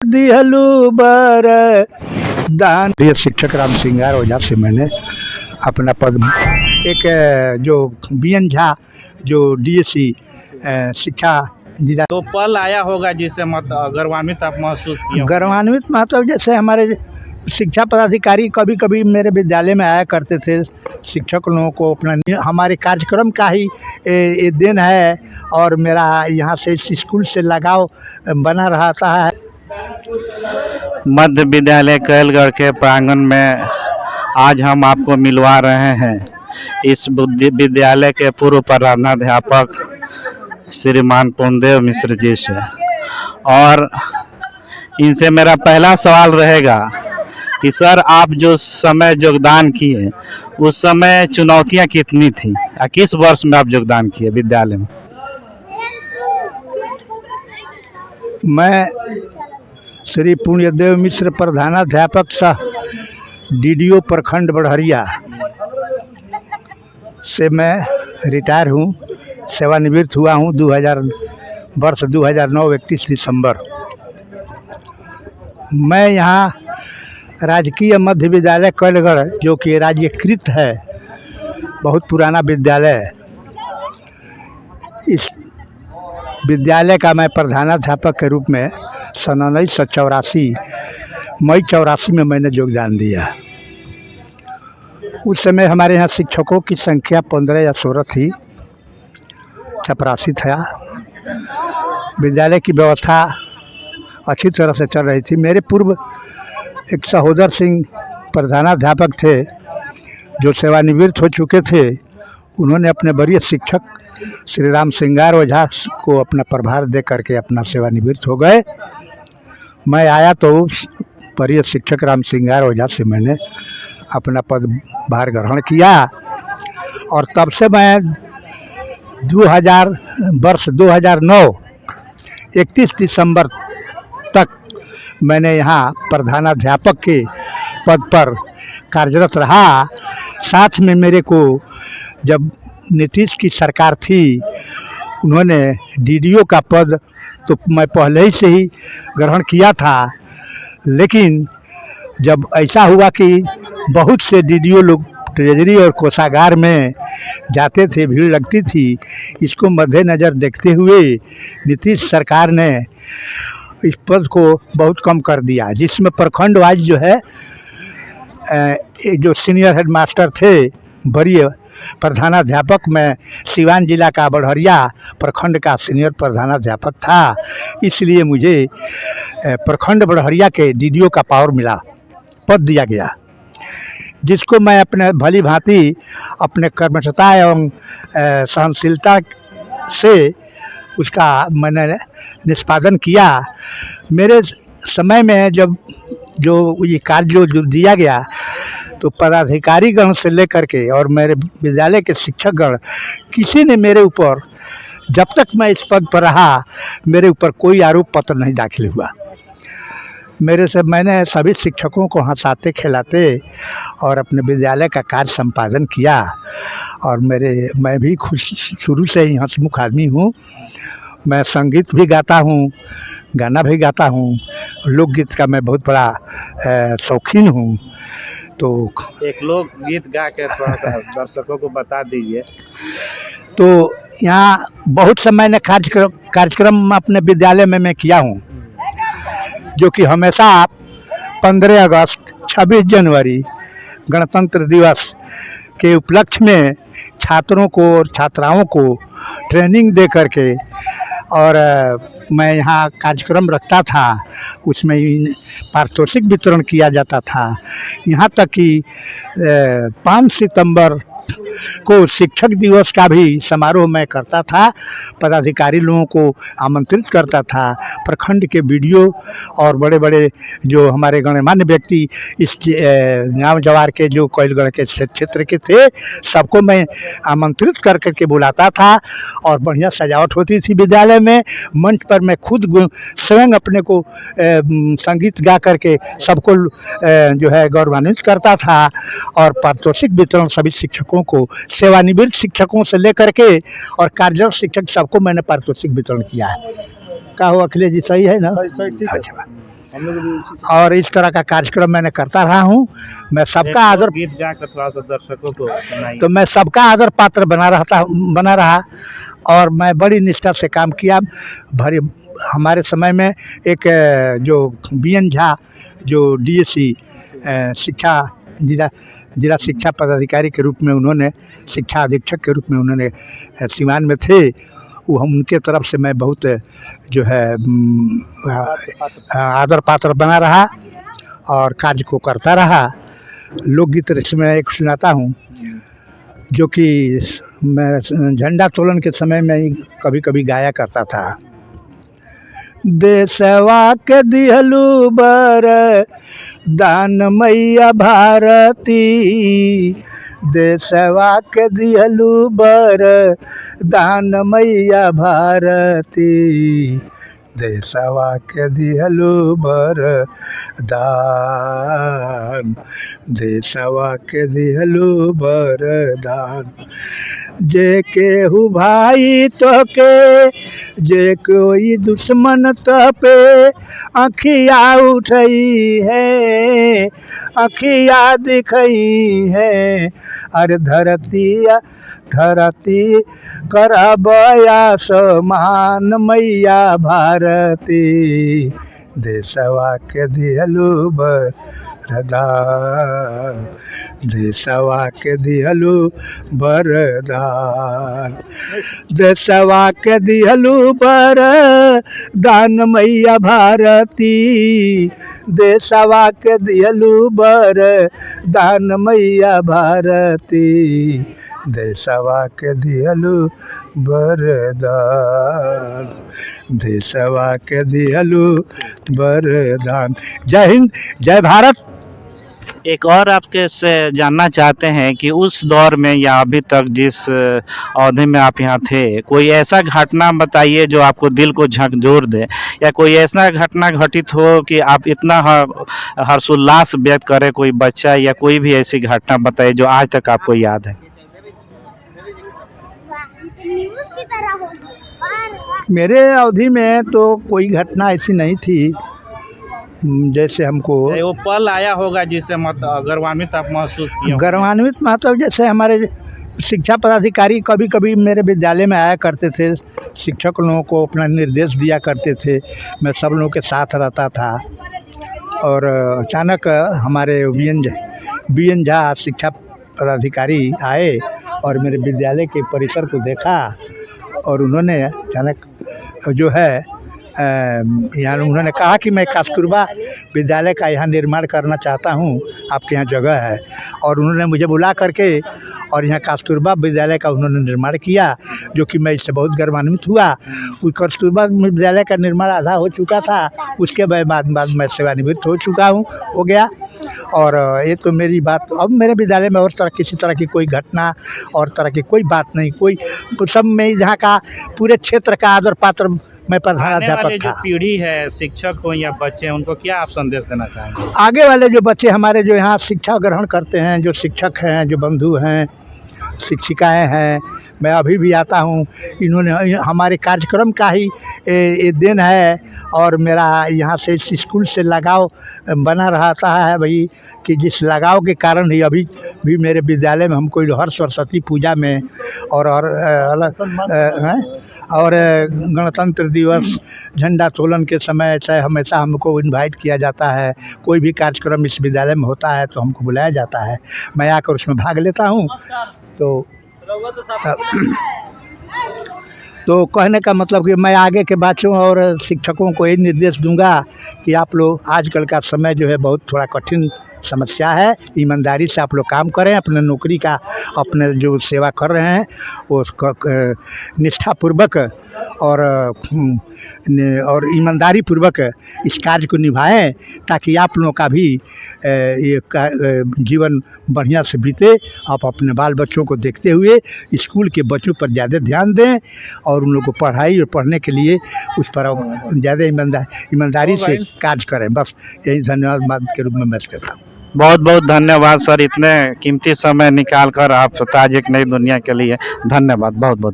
दिहलू बर दान। प्रिय शिक्षक राम सिंगार ओझा से मैंने अपना पद एक जो बीएन झा जो डीएससी शिक्षा जिला, तो पल आया होगा जिससे मत गौरवान्वित आप महसूस किया? गौरवान्वित मतलब जैसे हमारे शिक्षा पदाधिकारी कभी कभी मेरे विद्यालय में आया करते थे, शिक्षक लोगों को अपना हमारे कार्यक्रम का ही ये देन है और मेरा यहाँ से इस स्कूल से लगाव बना रहता है। मध्य विद्यालय कैलगढ़ के प्रांगण में आज हम आपको मिलवा रहे हैं इस विद्यालय के पूर्व प्रधानाध्यापक श्रीमान पूर्णदेव मिश्र जी से, और इनसे मेरा पहला सवाल रहेगा कि सर आप जो समय योगदान किए उस समय चुनौतियां कितनी थी, किस वर्ष में आप योगदान किए विद्यालय में? मैं श्री पूर्णदेव मिश्र प्रधानाध्यापक सह डीडीओ प्रखंड बड़हरिया से मैं रिटायर हूँ, सेवानिवृत्त हुआ हूँ 2009 31 दिसंबर। मैं यहाँ राजकीय मध्य विद्यालय कैलगढ़ जो कि राज्यकृत है, बहुत पुराना विद्यालय है, इस विद्यालय का मैं प्रधानाध्यापक के रूप में सन 1984 मई 84 में मैंने योगदान दिया। उस समय हमारे यहाँ शिक्षकों की संख्या 15 या 16 थी, चपरासी था। विद्यालय की व्यवस्था अच्छी तरह से चल रही थी। मेरे पूर्व एक सहोदर सिंह प्रधानाध्यापक थे जो सेवानिवृत्त हो चुके थे, उन्होंने अपने वरीय शिक्षक श्री राम सिंगार ओझा को अपना प्रभार दे करके अपना सेवानिवृत्त हो गए। मैं आया तो वरीय शिक्षक राम सिंगार ओझा से मैंने अपना पदभार ग्रहण किया और तब से मैं 2009 31 दिसंबर तक मैंने यहाँ प्रधानाध्यापक के पद पर कार्यरत रहा। साथ में मेरे को जब नीतीश की सरकार थी, उन्होंने डीडीओ का पद तो मैं पहले ही से ही ग्रहण किया था, लेकिन जब ऐसा हुआ कि बहुत से डीडीओ लोग ट्रेजरी और कोषागार में जाते थे, भीड़ लगती थी, इसको मद्देनज़र देखते हुए नीतीश सरकार ने इस पद को बहुत कम कर दिया, जिसमें प्रखंड वाइज जो है जो सीनियर हेडमास्टर थे वरीय प्रधानाध्यापक, मैं सिवान जिला का बड़हरिया प्रखंड का सीनियर प्रधानाध्यापक था, इसलिए मुझे प्रखंड बड़हरिया के डीडीओ का पावर मिला, पद दिया गया, जिसको मैं अपने भली भांति अपने कर्मठता एवं सहनशीलता से उसका मैंने निष्पादन किया। मेरे समय में जब जो ये कार्य जो दिया गया तो पदाधिकारीगण से लेकर के और मेरे विद्यालय के शिक्षकगण, किसी ने मेरे ऊपर, जब तक मैं इस पद पर रहा, मेरे ऊपर कोई आरोप पत्र नहीं दाखिल हुआ। मैंने सभी शिक्षकों को हंसाते खिलाते और अपने विद्यालय का कार्य संपादन किया और मैं भी खुश शुरू से ही हंसमुख आदमी हूँ। मैं संगीत भी गाता हूँ, गाना भी गाता हूँ, लोकगीत का मैं बहुत बड़ा शौकीन हूँ। तो एक लोक गीत गा के थोड़ा सा दर्शकों को बता दीजिए। तो यहाँ बहुत से मैंने कार्यक्रम अपने विद्यालय में मैं किया हूँ, जो कि हमेशा 15 अगस्त 26 जनवरी गणतंत्र दिवस के उपलक्ष्य में छात्रों को और छात्राओं को ट्रेनिंग दे करके और मैं यहाँ कार्यक्रम रखता था, उसमें पारितोषिक वितरण किया जाता था। यहाँ तक कि 5 सितंबर को शिक्षक दिवस का भी समारोह मैं करता था, पदाधिकारी लोगों को आमंत्रित करता था। प्रखंड के बीडीओ और बड़े बड़े जो हमारे गणमान्य व्यक्ति इस गाँव जवार के जो कैलगढ़ के क्षेत्र के थे, सबको मैं आमंत्रित कर करके बुलाता था और बढ़िया सजावट होती थी विद्यालय में। मंच पर मैं खुद स्वयं अपने को संगीत गा करके सबको जो है गौरवान्वित करता था और पारितोषिक वितरण सभी शिक्षकों को, सेवानिवृत्त शिक्षकों से लेकर के और कार्यरत शिक्षक सबको मैंने पारितोषिक वितरण किया है। क्या हो अखिलेश जी, सही है ना? सही, ठीक है। और इस तरह का कार्यक्रम मैंने करता रहा हूँ। मैं सबका आदर गीत गाकर थोड़ा सा दर्शकों को सुनाइए। तो मैं सबका आदर पात्र बना रहा और मैं बड़ी निष्ठा से काम किया। भरी हमारे समय में एक जो बीएन झा जो डीएससी शिक्षा जिला शिक्षा पदाधिकारी के रूप में उन्होंने शिक्षा अधीक्षक के रूप में उन्होंने सीवान में थे। वो हम उनके तरफ से मैं बहुत जो है आदर पात्र बना रहा और कार्य को करता रहा। लोकगीत मैं एक सुनाता हूँ जो कि मैं झंडा तोलन के समय में कभी कभी गाया करता था। देशवा के दिहलू बर दान मैया भारती, देशवा के दिहलू बर दान मैया भारती, देशवा के दिहलू बर दान, देशवा के दिहलू बर दान। जे केहू भाई तो के जे कोई दुश्मन तो पे अखिया उठई है, अखिया दिखई है। अरे धरती करबया समान मैया भारती, देशवा के दिहलू बरदान, देशवा के दिहलू बरदान, देशवा के दिहलू बरदान मैया भारती, देशवा के दिहलू बरदान मैया भारती, देशवा के दिहलू बरदान, देशवा के दिहलू बरदान। जय हिंद, जय भारत। एक और आपके से जानना चाहते हैं कि उस दौर में या अभी तक जिस अवधि में आप यहाँ थे, कोई ऐसा घटना बताइए जो आपको दिल को झकझोर दे, या कोई ऐसा घटना घटित हो कि आप इतना हर्षोल्लास व्यक्त करें, कोई बच्चा या कोई भी ऐसी घटना बताइए जो आज तक आपको याद है। मेरे अवधि में तो कोई घटना ऐसी नहीं थी जैसे हमको वो पल आया होगा जिससे गर्वान्वित आप महसूस किए। गर्वान्वित मतलब जैसे हमारे शिक्षा पदाधिकारी कभी कभी मेरे विद्यालय में आया करते थे, शिक्षक लोगों को अपना निर्देश दिया करते थे, मैं सब लोगों के साथ रहता था। और अचानक हमारे बीएन झा शिक्षा पदाधिकारी आए और मेरे विद्यालय के परिसर को देखा और उन्होंने अचानक जो है यहाँ उन्होंने कहा कि मैं कस्तूरबा विद्यालय का यहाँ निर्माण करना चाहता हूँ, आपके यहाँ जगह है। और उन्होंने मुझे बुला करके और यहाँ कस्तूरबा विद्यालय का उन्होंने निर्माण किया, जो कि मैं इससे बहुत गर्वान्वित हुआ। उस कस्तूरबा विद्यालय का निर्माण आधा हो चुका था, उसके बाद मैं सेवानिवृत्त हो गया। और ये तो मेरी बात। अब मेरे विद्यालय में और किसी तरह की कोई घटना और तरह की कोई बात नहीं, कोई सब में यहाँ का पूरे क्षेत्र का आदर पात्र मैं प्रधानाध्यापक था। जो पीढ़ी है, शिक्षक हो या बच्चे, उनको क्या आप संदेश देना चाहेंगे? आगे वाले जो बच्चे हमारे जो यहाँ शिक्षा ग्रहण करते हैं, जो शिक्षक हैं, जो बंधु हैं, शिक्षिकाएं हैं, मैं अभी भी आता हूँ, इन्होंने हमारे कार्यक्रम का ही ये देन है। और मेरा यहाँ से इस स्कूल से लगाव बना रहता है भाई, कि जिस लगाव के कारण ही अभी भी मेरे विद्यालय में हमको हर सरस्वती पूजा में और गणतंत्र दिवस, झंडा तोलन के समय चाहे हमेशा हमको इनवाइट किया जाता है। कोई भी कार्यक्रम इस विद्यालय में होता है तो हमको बुलाया जाता है, मैं आकर उसमें भाग लेता हूँ। तो कहने का मतलब कि मैं आगे के बच्चों और शिक्षकों को ये निर्देश दूंगा कि आप लोग, आजकल का समय जो है बहुत थोड़ा कठिन समस्या है, ईमानदारी से आप लोग काम करें, अपने नौकरी का, अपने जो सेवा कर रहे हैं वो निष्ठापूर्वक और ईमानदारी पूर्वक इस कार्य को निभाएं, ताकि आप लोगों का भी ये जीवन बढ़िया से बीते। आप अपने बाल बच्चों को देखते हुए स्कूल के बच्चों पर ज़्यादा ध्यान दें और उन लोगों को पढ़ाई और पढ़ने के लिए उस पर ज़्यादा ईमानदारी से कार्य करें। बस यही धन्यवाद के रूप में मैं कहता हूँ। बहुत बहुत धन्यवाद सर, इतने कीमती समय निकाल कर आप ताज एक नई दुनिया के लिए। धन्यवाद, बहुत बहुत।